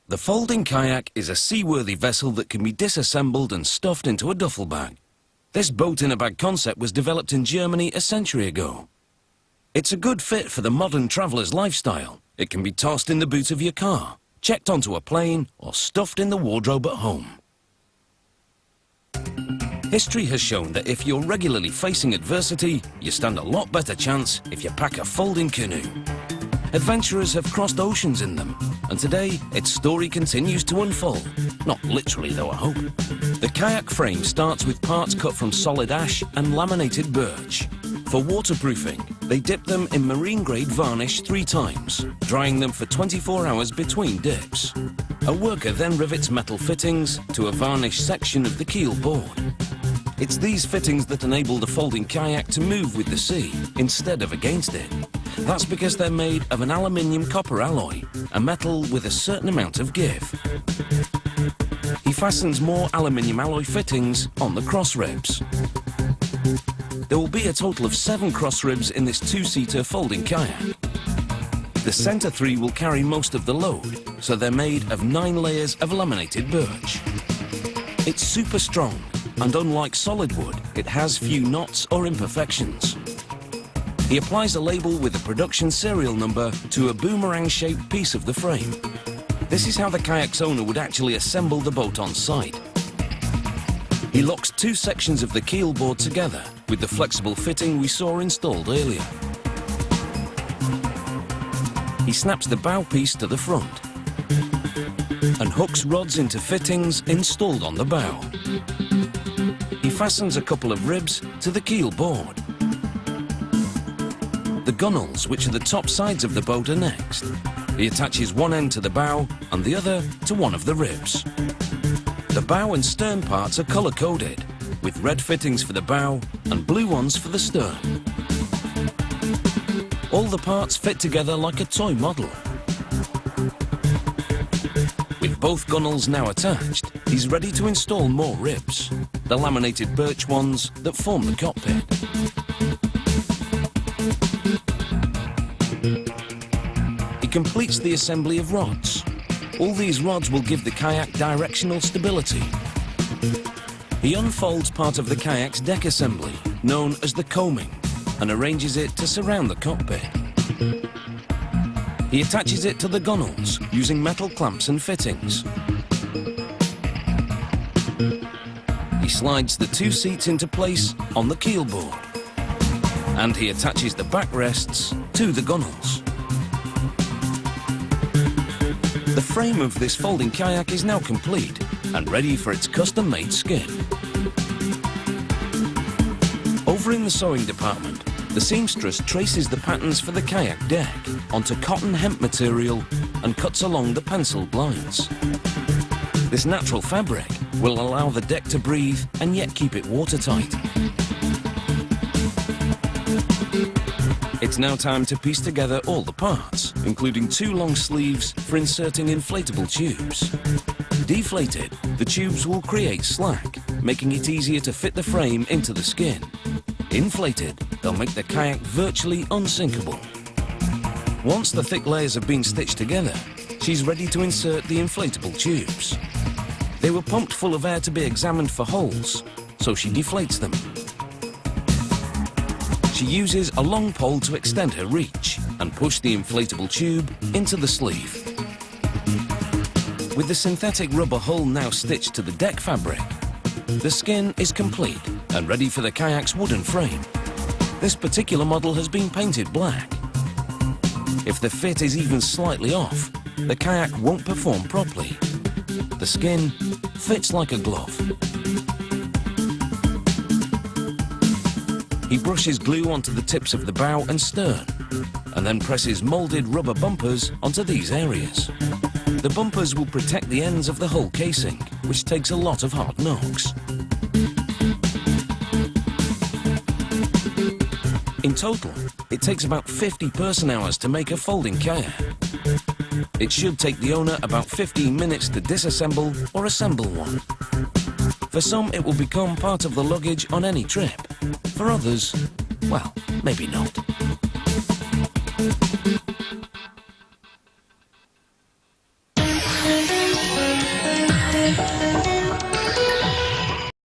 The folding kayak is a seaworthy vessel that can be disassembled and stuffed into a duffel bag. This boat-in-a-bag concept was developed in Germany a century ago. It's a good fit for the modern traveller's lifestyle. It can be tossed in the boot of your car, checked onto a plane, or stuffed in the wardrobe at home. History has shown that if you're regularly facing adversity, you stand a lot better chance if you pack a folding canoe. Adventurers have crossed oceans in them, and today its story continues to unfold. Not literally though, I hope. The kayak frame starts with parts cut from solid ash and laminated birch. For waterproofing, they dip them in marine-grade varnish 3 times, drying them for 24 hours between dips. A worker then rivets metal fittings to a varnished section of the keel board. It's these fittings that enable the folding kayak to move with the sea instead of against it. That's because they're made of an aluminium-copper alloy, a metal with a certain amount of give. He fastens more aluminium alloy fittings on the cross ribs. There will be a total of 7 cross ribs in this 2-seater folding kayak. The centre 3 will carry most of the load, so they're made of 9 layers of laminated birch. It's super strong, and unlike solid wood, it has few knots or imperfections. He applies a label with a production serial number to a boomerang-shaped piece of the frame. This is how the kayak's owner would actually assemble the boat on site. He locks 2 sections of the keel board together with the flexible fitting we saw installed earlier. He snaps the bow piece to the front and hooks rods into fittings installed on the bow. He fastens a couple of ribs to the keel board. The gunnels, which are the top sides of the boat, are next. He attaches one end to the bow and the other to one of the ribs. The bow and stern parts are colour-coded, with red fittings for the bow and blue ones for the stern. All the parts fit together like a toy model. With both gunnels now attached, he's ready to install more ribs, the laminated birch ones that form the cockpit. He completes the assembly of rods. All these rods will give the kayak directional stability. He unfolds part of the kayak's deck assembly, known as the coaming, and arranges it to surround the cockpit. He attaches it to the gunnels using metal clamps and fittings. He slides the 2 seats into place on the keel board, and he attaches the backrests to the gunnels. The frame of this folding kayak is now complete and ready for its custom-made skin. Over in the sewing department, the seamstress traces the patterns for the kayak deck onto cotton hemp material and cuts along the penciled lines. This natural fabric will allow the deck to breathe and yet keep it watertight. It's now time to piece together all the parts, including 2 long sleeves for inserting inflatable tubes. Deflated, the tubes will create slack, making it easier to fit the frame into the skin. Inflated, they'll make the kayak virtually unsinkable. Once the thick layers have been stitched together, she's ready to insert the inflatable tubes. They were pumped full of air to be examined for holes, so she deflates them. She uses a long pole to extend her reach and push the inflatable tube into the sleeve. With the synthetic rubber hull now stitched to the deck fabric, the skin is complete and ready for the kayak's wooden frame. This particular model has been painted black. If the fit is even slightly off, the kayak won't perform properly. The skin fits like a glove. He brushes glue onto the tips of the bow and stern, and then presses moulded rubber bumpers onto these areas. The bumpers will protect the ends of the hull casing, which takes a lot of hard knocks. In total, it takes about 50 person-hours to make a folding kayak. It should take the owner about 15 minutes to disassemble or assemble one. For some, it will become part of the luggage on any trip. For others, well, maybe not.